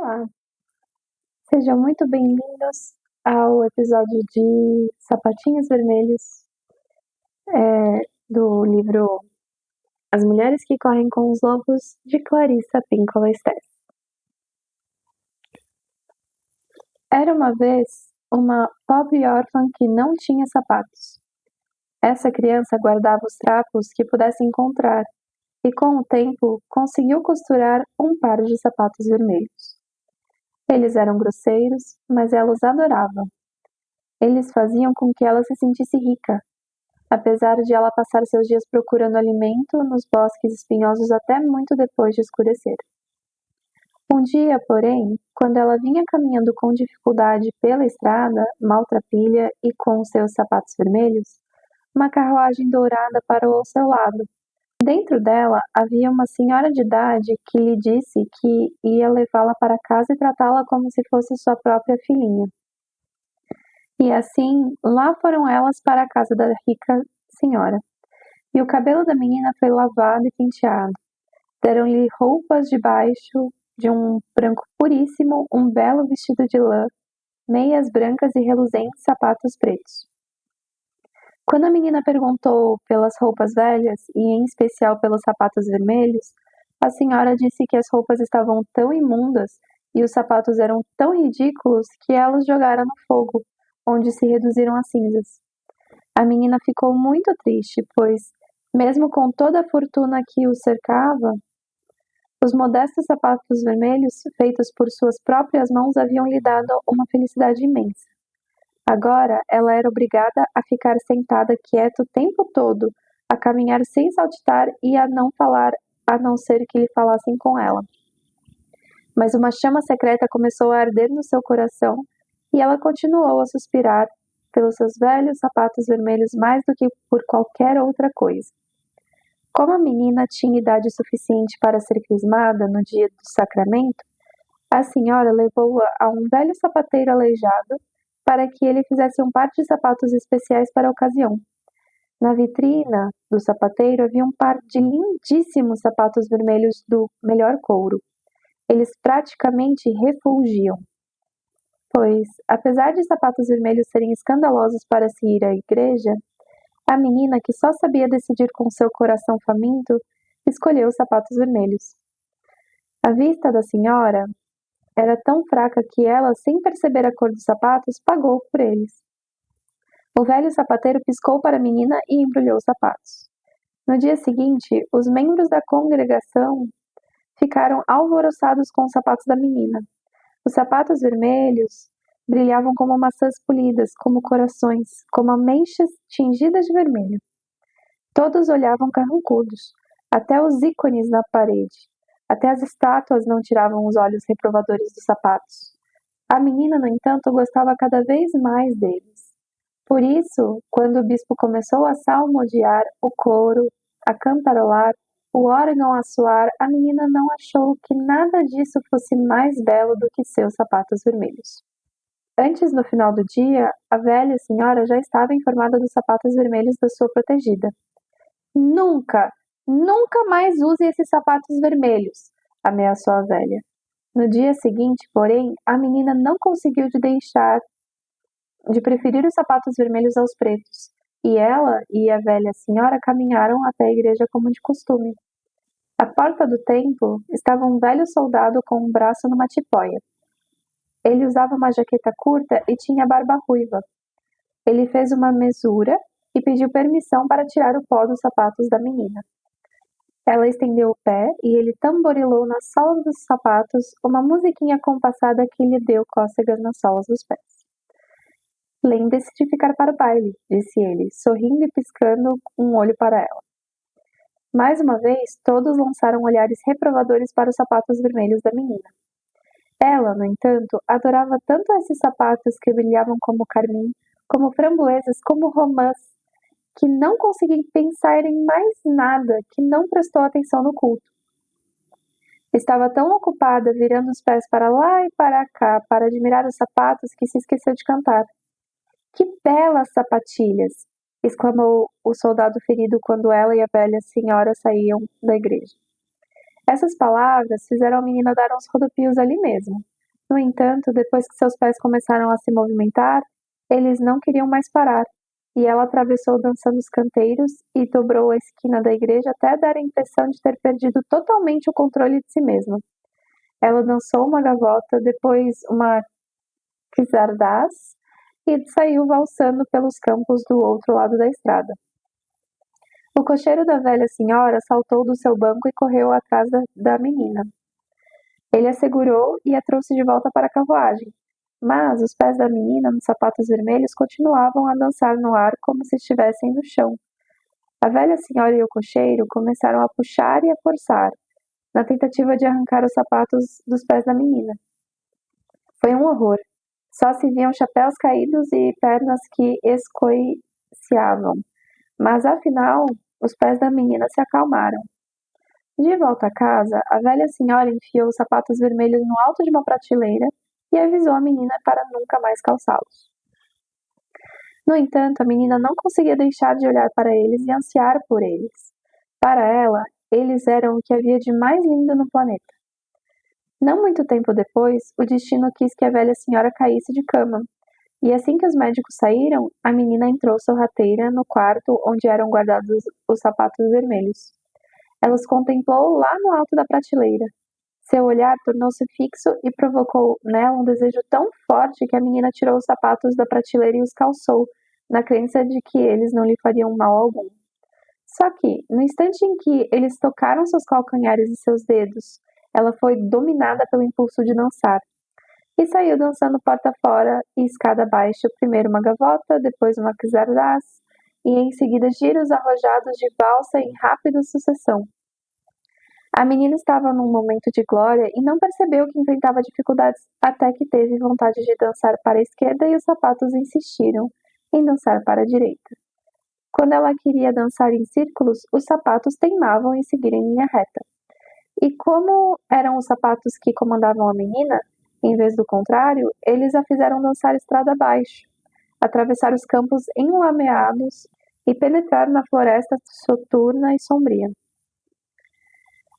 Olá, sejam muito bem-vindos ao episódio de Sapatinhos Vermelhos, do livro As Mulheres que Correm com os Lobos, de Clarissa Pinkola Estés. Era uma vez uma pobre órfã que não tinha sapatos. Essa criança guardava os trapos que pudesse encontrar e, com o tempo, conseguiu costurar um par de sapatos vermelhos. Eles eram grosseiros, mas ela os adorava. Eles faziam com que ela se sentisse rica, apesar de ela passar seus dias procurando alimento nos bosques espinhosos até muito depois de escurecer. Um dia, porém, quando ela vinha caminhando com dificuldade pela estrada, maltrapilha e com seus sapatos vermelhos, uma carruagem dourada parou ao seu lado. Dentro dela havia uma senhora de idade que lhe disse que ia levá-la para casa e tratá-la como se fosse sua própria filhinha. E assim, lá foram elas para a casa da rica senhora. E o cabelo da menina foi lavado e penteado. Deram-lhe roupas debaixo de um branco puríssimo, um belo vestido de lã, meias brancas e reluzentes sapatos pretos. Quando a menina perguntou pelas roupas velhas, e em especial pelos sapatos vermelhos, a senhora disse que as roupas estavam tão imundas e os sapatos eram tão ridículos que ela os jogara no fogo, onde se reduziram a cinzas. A menina ficou muito triste, pois, mesmo com toda a fortuna que o cercava, os modestos sapatos vermelhos, feitos por suas próprias mãos, haviam lhe dado uma felicidade imensa. Agora ela era obrigada a ficar sentada quieta o tempo todo, a caminhar sem saltitar e a não falar, a não ser que lhe falassem com ela. Mas uma chama secreta começou a arder no seu coração e ela continuou a suspirar pelos seus velhos sapatos vermelhos mais do que por qualquer outra coisa. Como a menina tinha idade suficiente para ser crismada no dia do sacramento, a senhora levou-a a um velho sapateiro aleijado para que ele fizesse um par de sapatos especiais para a ocasião. Na vitrina do sapateiro havia um par de lindíssimos sapatos vermelhos do melhor couro. Eles praticamente refulgiam, pois, apesar de sapatos vermelhos serem escandalosos para se ir à igreja, a menina, que só sabia decidir com seu coração faminto, escolheu os sapatos vermelhos. A vista da senhora era tão fraca que ela, sem perceber a cor dos sapatos, pagou por eles. O velho sapateiro piscou para a menina e embrulhou os sapatos. No dia seguinte, os membros da congregação ficaram alvoroçados com os sapatos da menina. Os sapatos vermelhos brilhavam como maçãs polidas, como corações, como ameixas tingidas de vermelho. Todos olhavam carrancudos, até os ícones na parede. Até as estátuas não tiravam os olhos reprovadores dos sapatos. A menina, no entanto, gostava cada vez mais deles. Por isso, quando o bispo começou a salmodiar, o coro a cantarolar, o órgão a soar, a menina não achou que nada disso fosse mais belo do que seus sapatos vermelhos. Antes do final do dia, a velha senhora já estava informada dos sapatos vermelhos da sua protegida. Nunca, nunca mais use esses sapatos vermelhos, ameaçou a velha. No dia seguinte, porém, a menina não conseguiu de preferir os sapatos vermelhos aos pretos, e ela e a velha senhora caminharam até a igreja como de costume. À porta do templo estava um velho soldado com um braço numa tipóia. Ele usava uma jaqueta curta e tinha barba ruiva. Ele fez uma mesura e pediu permissão para tirar o pó dos sapatos da menina. Ela estendeu o pé e ele tamborilou nas solas dos sapatos uma musiquinha compassada que lhe deu cócegas nas solas dos pés. Lembre-se de ficar para o baile, disse ele, sorrindo e piscando um olho para ela. Mais uma vez, todos lançaram olhares reprovadores para os sapatos vermelhos da menina. Ela, no entanto, adorava tanto esses sapatos que brilhavam como carmim, como framboesas, como romãs, que não conseguia pensar em mais nada, que não prestou atenção no culto. Estava tão ocupada virando os pés para lá e para cá para admirar os sapatos que se esqueceu de cantar. Que belas sapatilhas! Exclamou o soldado ferido quando ela e a velha senhora saíam da igreja. Essas palavras fizeram a menina dar uns rodopios ali mesmo. No entanto, depois que seus pés começaram a se movimentar, eles não queriam mais parar, e ela atravessou dançando os canteiros e dobrou a esquina da igreja até dar a impressão de ter perdido totalmente o controle de si mesma. Ela dançou uma gavota, depois uma quizardás e saiu valsando pelos campos do outro lado da estrada. O cocheiro da velha senhora saltou do seu banco e correu atrás da menina. Ele a segurou e a trouxe de volta para a carruagem, mas os pés da menina, nos sapatos vermelhos, continuavam a dançar no ar como se estivessem no chão. A velha senhora e o cocheiro começaram a puxar e a forçar, na tentativa de arrancar os sapatos dos pés da menina. Foi um horror. Só se viam chapéus caídos e pernas que escoiciavam, mas afinal os pés da menina se acalmaram. De volta a casa, a velha senhora enfiou os sapatos vermelhos no alto de uma prateleira e avisou a menina para nunca mais calçá-los. No entanto, a menina não conseguia deixar de olhar para eles e ansiar por eles. Para ela, eles eram o que havia de mais lindo no planeta. Não muito tempo depois, o destino quis que a velha senhora caísse de cama, e assim que os médicos saíram, a menina entrou sorrateira no quarto onde eram guardados os sapatos vermelhos. Ela os contemplou lá no alto da prateleira. Seu olhar tornou-se fixo e provocou nela um desejo tão forte que a menina tirou os sapatos da prateleira e os calçou, na crença de que eles não lhe fariam mal algum. Só que, no instante em que eles tocaram seus calcanhares e seus dedos, ela foi dominada pelo impulso de dançar. E saiu dançando porta fora e escada abaixo, primeiro uma gavota, depois uma quizardás, e em seguida giros arrojados de valsa em rápida sucessão. A menina estava num momento de glória e não percebeu que enfrentava dificuldades até que teve vontade de dançar para a esquerda e os sapatos insistiram em dançar para a direita. Quando ela queria dançar em círculos, os sapatos teimavam em seguir em linha reta. E como eram os sapatos que comandavam a menina, em vez do contrário, eles a fizeram dançar estrada abaixo, atravessar os campos enlameados e penetrar na floresta soturna e sombria.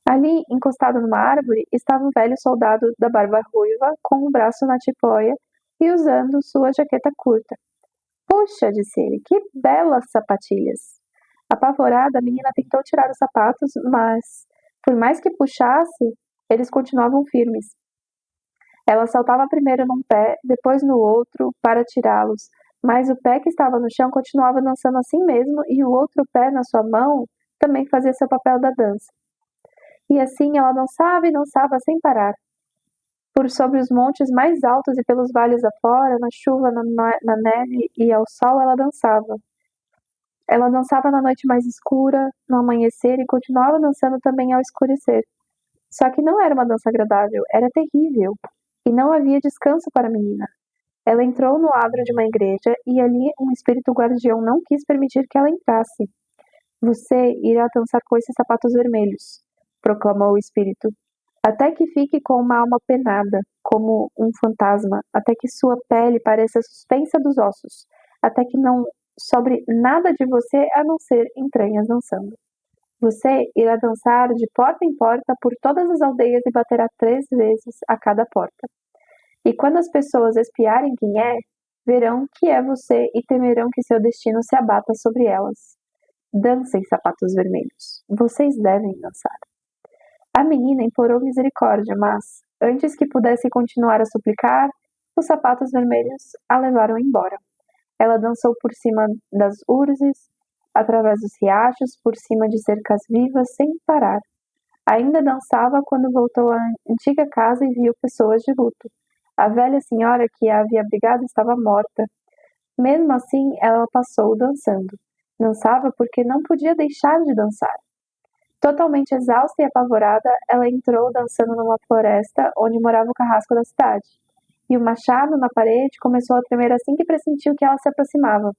Ali, encostado numa árvore, estava um velho soldado da barba ruiva, com um braço na tipóia e usando sua jaqueta curta. Puxa, disse ele, que belas sapatilhas! Apavorada, a menina tentou tirar os sapatos, mas, por mais que puxasse, eles continuavam firmes. Ela saltava primeiro num pé, depois no outro, para tirá-los, mas o pé que estava no chão continuava dançando assim mesmo e o outro pé na sua mão também fazia seu papel da dança. E assim ela dançava e dançava sem parar. Por sobre os montes mais altos e pelos vales afora, na chuva, na neve e ao sol, ela dançava. Ela dançava na noite mais escura, no amanhecer e continuava dançando também ao escurecer. Só que não era uma dança agradável, era terrível. E não havia descanso para a menina. Ela entrou no adro de uma igreja e ali um espírito guardião não quis permitir que ela entrasse. Você irá dançar com esses sapatos vermelhos, proclamou o espírito, até que fique com uma alma penada, como um fantasma, até que sua pele pareça suspensa dos ossos, até que não sobre nada de você a não ser entranhas dançando. Você irá dançar de porta em porta por todas as aldeias e baterá 3 vezes a cada porta. E quando as pessoas espiarem quem é, verão que é você e temerão que seu destino se abata sobre elas. Dancem, sapatos vermelhos. Vocês devem dançar. A menina implorou misericórdia, mas, antes que pudesse continuar a suplicar, os sapatos vermelhos a levaram embora. Ela dançou por cima das urzes, através dos riachos, por cima de cercas vivas, sem parar. Ainda dançava quando voltou à antiga casa e viu pessoas de luto. A velha senhora que a havia abrigado estava morta. Mesmo assim, ela passou dançando. Dançava porque não podia deixar de dançar. Totalmente exausta e apavorada, ela entrou dançando numa floresta onde morava o carrasco da cidade. E o machado na parede começou a tremer assim que pressentiu que ela se aproximava.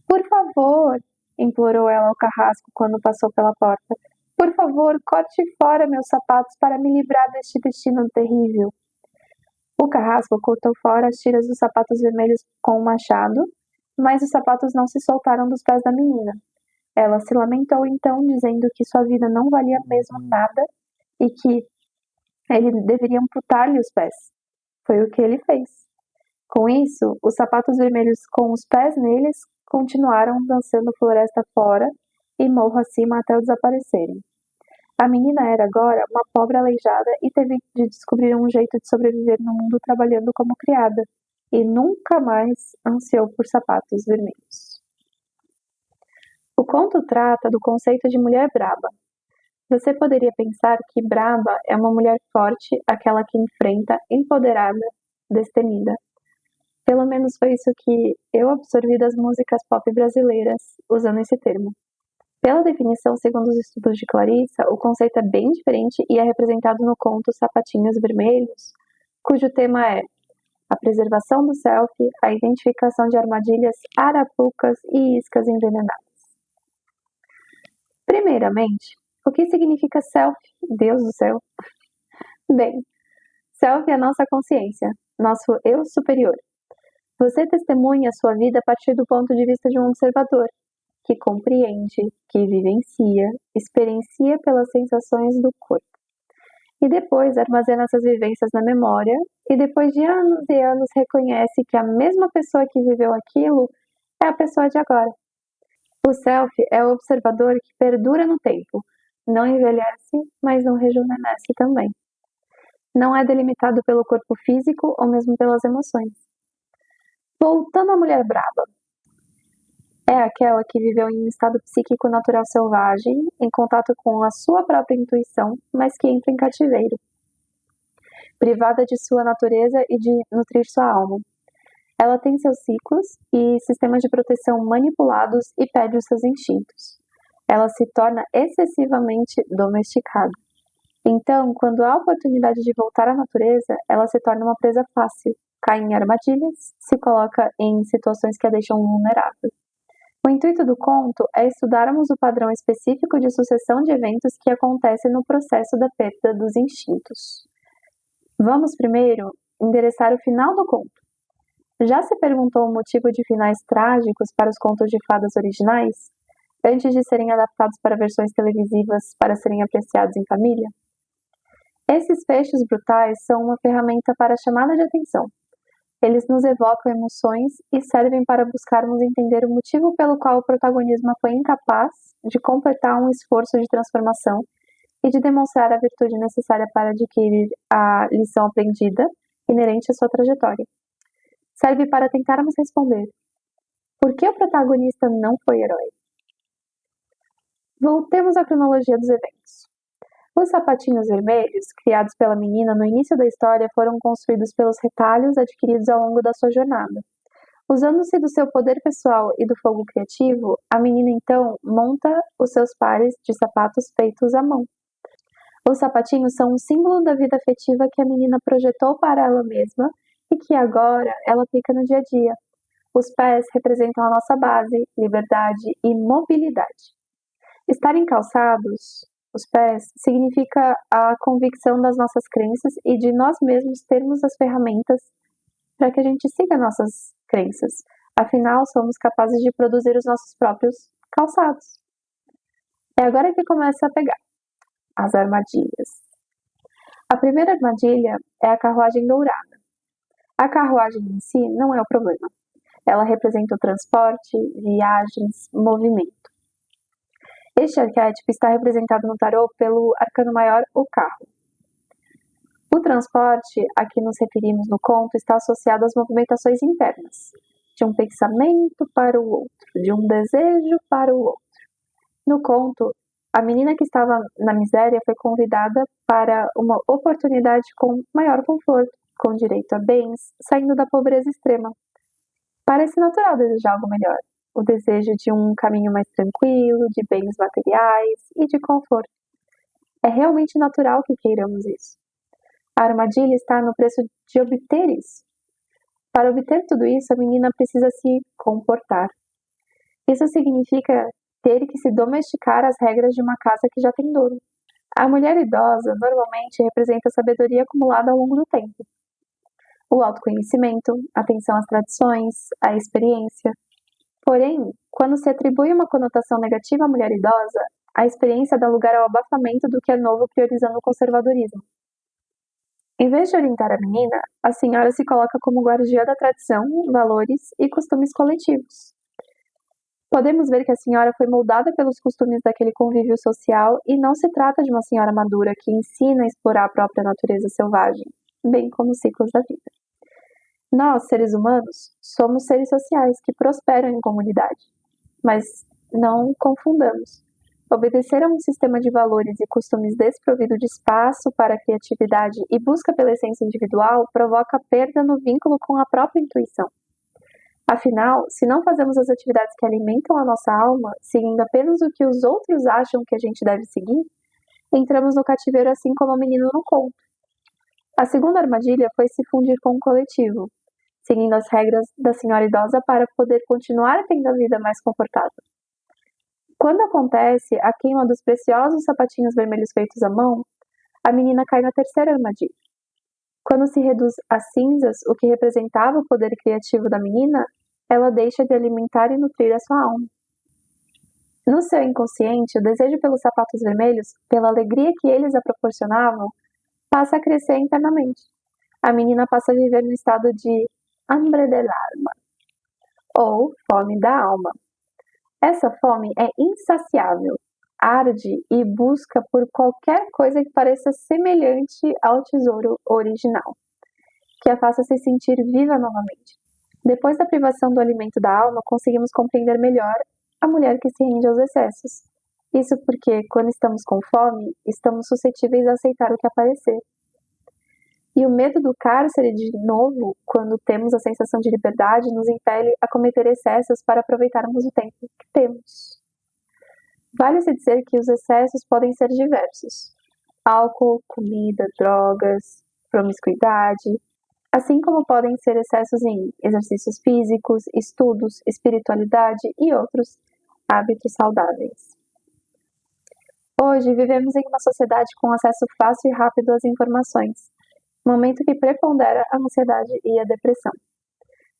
Por favor, implorou ela ao carrasco quando passou pela porta. Por favor, corte fora meus sapatos para me livrar deste destino terrível. O carrasco cortou fora as tiras dos sapatos vermelhos com o machado, mas os sapatos não se soltaram dos pés da menina. Ela se lamentou então, dizendo que sua vida não valia mesmo nada e que ele deveria amputar-lhe os pés. Foi o que ele fez. Com isso, os sapatos vermelhos com os pés neles continuaram dançando floresta fora e morro acima até desaparecerem. A menina era agora uma pobre aleijada e teve de descobrir um jeito de sobreviver no mundo trabalhando como criada, e nunca mais ansiou por sapatos vermelhos. O conto trata do conceito de mulher braba. Você poderia pensar que braba é uma mulher forte, aquela que enfrenta, empoderada, destemida. Pelo menos foi isso que eu absorvi das músicas pop brasileiras, usando esse termo. Pela definição, segundo os estudos de Clarissa, o conceito é bem diferente e é representado no conto Sapatinhos Vermelhos, cujo tema é a preservação do self, a identificação de armadilhas, arapucas e iscas envenenadas. Primeiramente, o que significa self? Deus do céu! Bem, self é a nossa consciência, nosso eu superior. Você testemunha a sua vida a partir do ponto de vista de um observador, que compreende, que vivencia, experiencia pelas sensações do corpo. E depois armazena essas vivências na memória, e depois de anos e anos reconhece que a mesma pessoa que viveu aquilo é a pessoa de agora. O self é o observador que perdura no tempo, não envelhece, mas não rejuvenesce também. Não é delimitado pelo corpo físico ou mesmo pelas emoções. Voltando à mulher braba. É aquela que viveu em um estado psíquico natural selvagem, em contato com a sua própria intuição, mas que entra em cativeiro, privada de sua natureza e de nutrir sua alma. Ela tem seus ciclos e sistemas de proteção manipulados e perde os seus instintos. Ela se torna excessivamente domesticada. Então, quando há oportunidade de voltar à natureza, ela se torna uma presa fácil, cai em armadilhas, se coloca em situações que a deixam vulnerável. O intuito do conto é estudarmos o padrão específico de sucessão de eventos que acontece no processo da perda dos instintos. Vamos primeiro endereçar o final do conto. Já se perguntou o motivo de finais trágicos para os contos de fadas originais, antes de serem adaptados para versões televisivas para serem apreciados em família? Esses fechos brutais são uma ferramenta para a chamada de atenção. Eles nos evocam emoções e servem para buscarmos entender o motivo pelo qual o protagonismo foi incapaz de completar um esforço de transformação e de demonstrar a virtude necessária para adquirir a lição aprendida inerente à sua trajetória. Serve para tentarmos responder: por que o protagonista não foi herói? Voltemos à cronologia dos eventos. Os sapatinhos vermelhos, criados pela menina no início da história, foram construídos pelos retalhos adquiridos ao longo da sua jornada. Usando-se do seu poder pessoal e do fogo criativo, a menina então monta os seus pares de sapatos feitos à mão. Os sapatinhos são um símbolo da vida afetiva que a menina projetou para ela mesma e que agora ela aplica no dia a dia. Os pés representam a nossa base, liberdade e mobilidade. Estarem calçados, os pés, significa a convicção das nossas crenças e de nós mesmos termos as ferramentas para que a gente siga nossas crenças. Afinal, somos capazes de produzir os nossos próprios calçados. É agora que começa a pegar as armadilhas. A primeira armadilha é a carruagem dourada. A carruagem em si não é o problema. Ela representa o transporte, viagens, movimento. Este arquétipo está representado no tarô pelo arcano maior, o carro. O transporte, a que nos referimos no conto, está associado às movimentações internas, de um pensamento para o outro, de um desejo para o outro. No conto, a menina que estava na miséria foi convidada para uma oportunidade com maior conforto, com direito a bens, saindo da pobreza extrema. Parece natural desejar algo melhor. O desejo de um caminho mais tranquilo, de bens materiais e de conforto. É realmente natural que queiramos isso. A armadilha está no preço de obter isso. Para obter tudo isso, a menina precisa se comportar. Isso significa ter que se domesticar às regras de uma casa que já tem dono. A mulher idosa normalmente representa a sabedoria acumulada ao longo do tempo. O autoconhecimento, a atenção às tradições, a experiência. Porém, quando se atribui uma conotação negativa à mulher idosa, a experiência dá lugar ao abafamento do que é novo, priorizando o conservadorismo. Em vez de orientar a menina, a senhora se coloca como guardiã da tradição, valores e costumes coletivos. Podemos ver que a senhora foi moldada pelos costumes daquele convívio social e não se trata de uma senhora madura que ensina a explorar a própria natureza selvagem, bem como os ciclos da vida. Nós, seres humanos, somos seres sociais que prosperam em comunidade, mas não confundamos. Obedecer a um sistema de valores e costumes desprovido de espaço para a criatividade e busca pela essência individual provoca perda no vínculo com a própria intuição. Afinal, se não fazemos as atividades que alimentam a nossa alma, seguindo apenas o que os outros acham que a gente deve seguir, entramos no cativeiro assim como o menino no conto. A segunda armadilha foi se fundir com o coletivo, seguindo as regras da senhora idosa para poder continuar tendo a vida mais confortável. Quando acontece a queima dos preciosos sapatinhos vermelhos feitos à mão, a menina cai na terceira armadilha. Quando se reduz a cinzas o que representava o poder criativo da menina, ela deixa de alimentar e nutrir a sua alma. No seu inconsciente, o desejo pelos sapatos vermelhos, pela alegria que eles a proporcionavam, passa a crescer internamente. A menina passa a viver no estado de hambre del alma, ou fome da alma. Essa fome é insaciável, arde e busca por qualquer coisa que pareça semelhante ao tesouro original, que a faça se sentir viva novamente. Depois da privação do alimento da alma, conseguimos compreender melhor a mulher que se rende aos excessos. Isso porque, quando estamos com fome, estamos suscetíveis a aceitar o que aparecer. E o medo do cárcere, de novo, quando temos a sensação de liberdade, nos impele a cometer excessos para aproveitarmos o tempo que temos. Vale-se dizer que os excessos podem ser diversos: álcool, comida, drogas, promiscuidade, assim como podem ser excessos em exercícios físicos, estudos, espiritualidade e outros hábitos saudáveis. Hoje vivemos em uma sociedade com acesso fácil e rápido às informações, momento que prepondera a ansiedade e a depressão.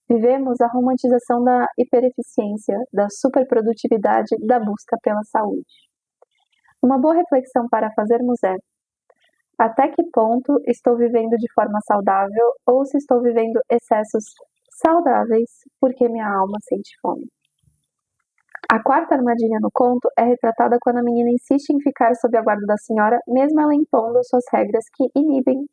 Vivemos a romantização da hipereficiência, da superprodutividade, da busca pela saúde. Uma boa reflexão para fazermos é: até que ponto estou vivendo de forma saudável ou se estou vivendo excessos saudáveis porque minha alma sente fome? A quarta armadilha no conto é retratada quando a menina insiste em ficar sob a guarda da senhora, mesmo ela impondo suas regras que inibem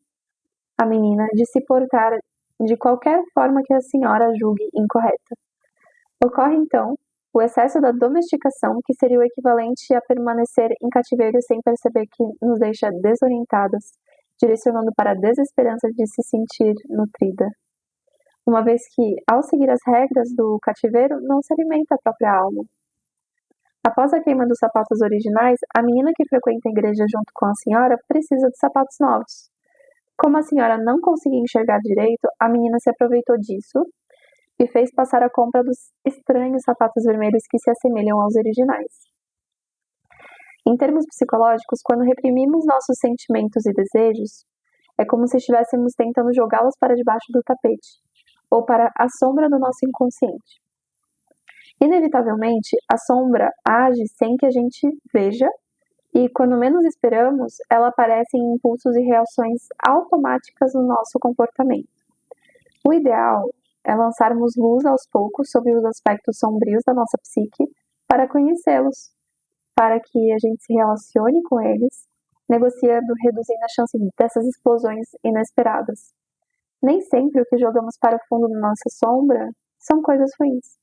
a menina de se portar de qualquer forma que a senhora julgue incorreta. Ocorre, então, o excesso da domesticação, que seria o equivalente a permanecer em cativeiro sem perceber que nos deixa desorientadas, direcionando para a desesperança de se sentir nutrida. Uma vez que, ao seguir as regras do cativeiro, não se alimenta a própria alma. Após a queima dos sapatos originais, a menina que frequenta a igreja junto com a senhora precisa de sapatos novos. Como a senhora não conseguia enxergar direito, a menina se aproveitou disso e fez passar a compra dos estranhos sapatos vermelhos que se assemelham aos originais. Em termos psicológicos, quando reprimimos nossos sentimentos e desejos, é como se estivéssemos tentando jogá-los para debaixo do tapete, ou para a sombra do nosso inconsciente. Inevitavelmente, a sombra age sem que a gente veja, e quando menos esperamos, ela aparece em impulsos e reações automáticas no nosso comportamento. O ideal é lançarmos luz aos poucos sobre os aspectos sombrios da nossa psique para conhecê-los, para que a gente se relacione com eles, negociando, reduzindo a chance dessas explosões inesperadas. Nem sempre o que jogamos para o fundo da nossa sombra são coisas ruins.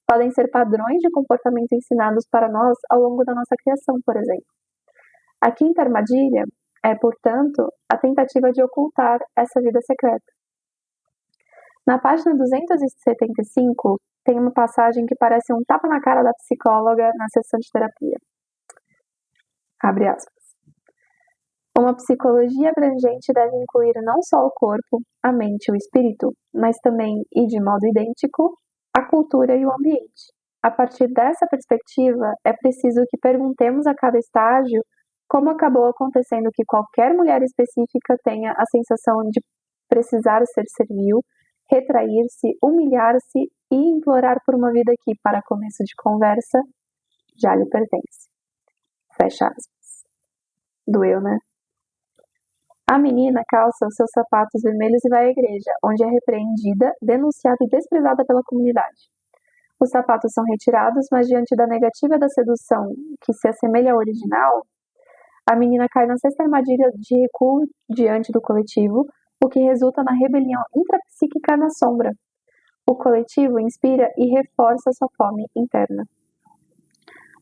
Podem ser padrões de comportamento ensinados para nós ao longo da nossa criação, por exemplo. A quinta armadilha é, portanto, a tentativa de ocultar essa vida secreta. Na página 275, tem uma passagem que parece um tapa na cara da psicóloga na sessão de terapia. Abre aspas. Uma psicologia abrangente deve incluir não só o corpo, a mente e o espírito, mas também, e de modo idêntico, a cultura e o ambiente. A partir dessa perspectiva, é preciso que perguntemos a cada estágio como acabou acontecendo que qualquer mulher específica tenha a sensação de precisar ser servil, retrair-se, humilhar-se e implorar por uma vida que, para começo de conversa, já lhe pertence. Fecha aspas. Doeu, né? A menina calça os seus sapatos vermelhos e vai à igreja, onde é repreendida, denunciada e desprezada pela comunidade. Os sapatos são retirados, mas diante da negativa da sedução, que se assemelha ao original, a menina cai na sexta armadilha de recuo diante do coletivo, o que resulta na rebelião intrapsíquica na sombra. O coletivo inspira e reforça sua fome interna.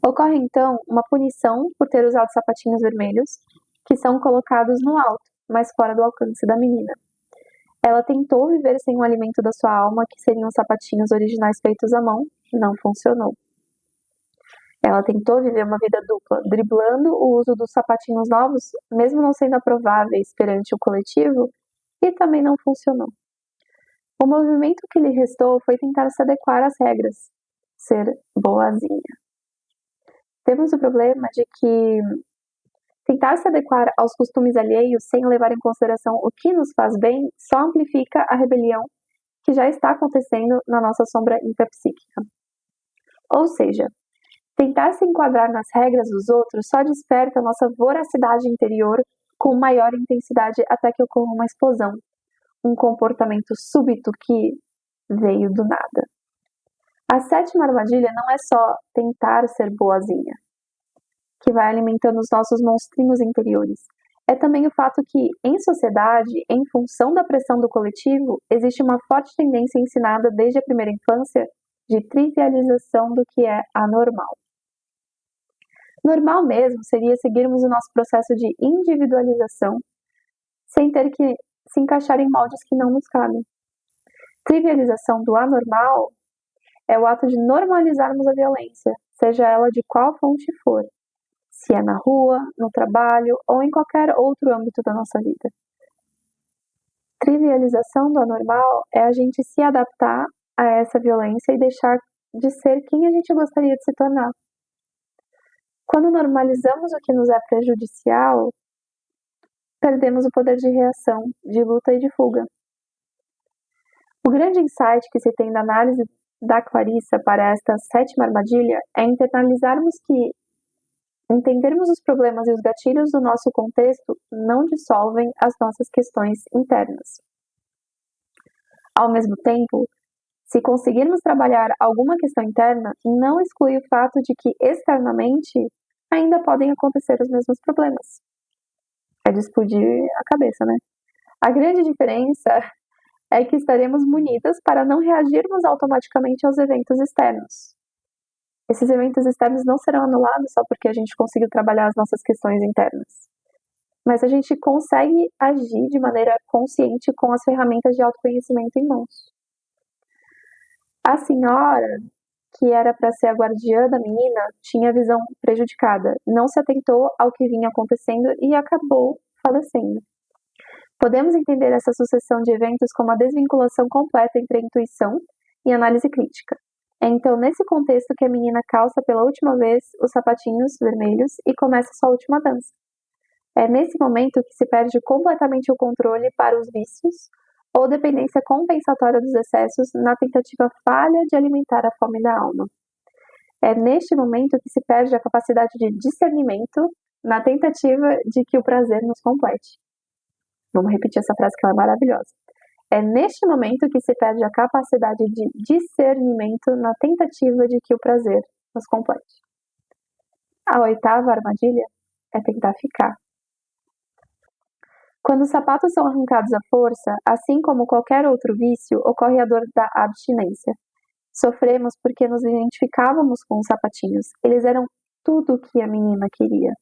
Ocorre então uma punição por ter usado sapatinhos vermelhos, que são colocados no alto, mas fora do alcance da menina. Ela tentou viver sem o alimento da sua alma, que seriam os sapatinhos originais feitos à mão, não funcionou. Ela tentou viver uma vida dupla, driblando o uso dos sapatinhos novos, mesmo não sendo aprováveis perante o coletivo, e também não funcionou. O movimento que lhe restou foi tentar se adequar às regras, ser boazinha. Temos o problema de que tentar se adequar aos costumes alheios sem levar em consideração o que nos faz bem só amplifica a rebelião que já está acontecendo na nossa sombra intrapsíquica. Ou seja, tentar se enquadrar nas regras dos outros só desperta a nossa voracidade interior com maior intensidade até que ocorra uma explosão, um comportamento súbito que veio do nada. A sétima armadilha não é só tentar ser boazinha, que vai alimentando os nossos monstrinhos interiores. É também o fato que, em sociedade, em função da pressão do coletivo, existe uma forte tendência ensinada desde a primeira infância de trivialização do que é anormal. Normal mesmo seria seguirmos o nosso processo de individualização sem ter que se encaixar em moldes que não nos cabem. Trivialização do anormal é o ato de normalizarmos a violência, seja ela de qual fonte for, se é na rua, no trabalho ou em qualquer outro âmbito da nossa vida. Trivialização do anormal é a gente se adaptar a essa violência e deixar de ser quem a gente gostaria de se tornar. Quando normalizamos o que nos é prejudicial, perdemos o poder de reação, de luta e de fuga. O grande insight que se tem da análise da Clarissa para esta sétima armadilha é internalizarmos que entendermos os problemas e os gatilhos do nosso contexto não dissolvem as nossas questões internas. Ao mesmo tempo, se conseguirmos trabalhar alguma questão interna, não exclui o fato de que externamente ainda podem acontecer os mesmos problemas. É de explodir a cabeça, né? A grande diferença é que estaremos munidas para não reagirmos automaticamente aos eventos externos. Esses eventos externos não serão anulados só porque a gente conseguiu trabalhar as nossas questões internas. Mas a gente consegue agir de maneira consciente com as ferramentas de autoconhecimento em mãos. A senhora, que era para ser a guardiã da menina, tinha a visão prejudicada, não se atentou ao que vinha acontecendo e acabou falecendo. Podemos entender essa sucessão de eventos como a desvinculação completa entre a intuição e a análise crítica. É então nesse contexto que a menina calça pela última vez os sapatinhos vermelhos e começa sua última dança. É nesse momento que se perde completamente o controle para os vícios ou dependência compensatória dos excessos na tentativa falha de alimentar a fome da alma. É neste momento que se perde a capacidade de discernimento na tentativa de que o prazer nos complete. Vamos repetir essa frase que ela é maravilhosa. É neste momento que se perde a capacidade de discernimento na tentativa de que o prazer nos complete. A oitava armadilha é tentar ficar. Quando os sapatos são arrancados à força, assim como qualquer outro vício, ocorre a dor da abstinência. Sofremos porque nos identificávamos com os sapatinhos. Eles eram tudo o que a menina queria.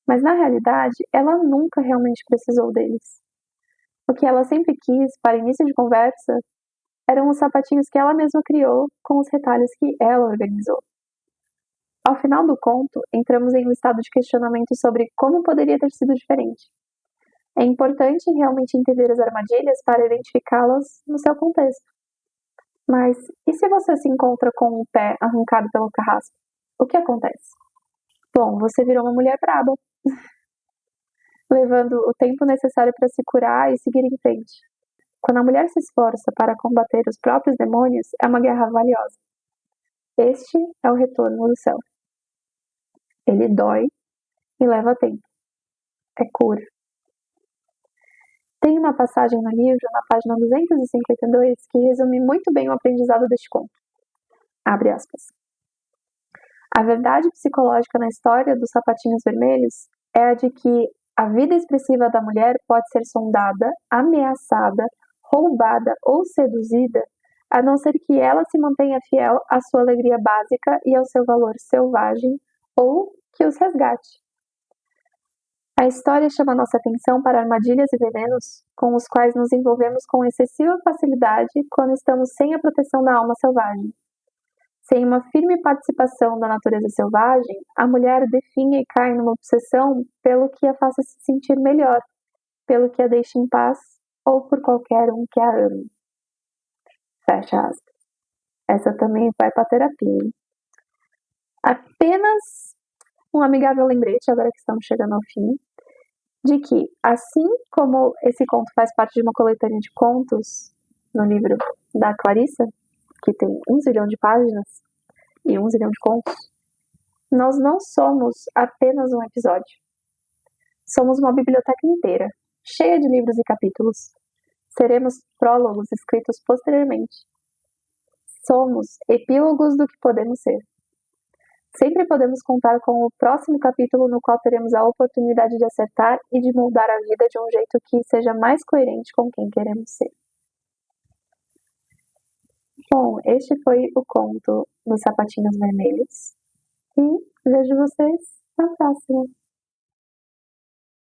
Mas na realidade, ela nunca realmente precisou deles. O que ela sempre quis, para início de conversa, eram os sapatinhos que ela mesma criou com os retalhos que ela organizou. Ao final do conto, entramos em um estado de questionamento sobre como poderia ter sido diferente. É importante realmente entender as armadilhas para identificá-las no seu contexto. Mas e se você se encontra com o pé arrancado pelo carrasco? O que acontece? Bom, você virou uma mulher braba, levando o tempo necessário para se curar e seguir em frente. Quando a mulher se esforça para combater os próprios demônios, é uma guerra valiosa. Este é o retorno do céu. Ele dói e leva tempo. É cura. Tem uma passagem no livro, na página 252, que resume muito bem o aprendizado deste conto. Abre aspas. A verdade psicológica na história dos sapatinhos vermelhos é a de que a vida expressiva da mulher pode ser sondada, ameaçada, roubada ou seduzida, a não ser que ela se mantenha fiel à sua alegria básica e ao seu valor selvagem, ou que os resgate. A história chama nossa atenção para armadilhas e venenos com os quais nos envolvemos com excessiva facilidade quando estamos sem a proteção da alma selvagem. Sem uma firme participação da natureza selvagem, a mulher definha e cai numa obsessão pelo que a faça se sentir melhor, pelo que a deixe em paz ou por qualquer um que a ame. Fecha aspas. Essa também vai para terapia. Hein? Apenas um amigável lembrete, agora que estamos chegando ao fim, de que, assim como esse conto faz parte de uma coletânea de contos no livro da Clarissa, que tem 1 zilhão de páginas e 1 zilhão de contos, nós não somos apenas um episódio. Somos uma biblioteca inteira, cheia de livros e capítulos. Seremos prólogos escritos posteriormente. Somos epílogos do que podemos ser. Sempre podemos contar com o próximo capítulo no qual teremos a oportunidade de acertar e de moldar a vida de um jeito que seja mais coerente com quem queremos ser. Bom, este foi o conto dos Sapatinhos Vermelhos e vejo vocês na próxima.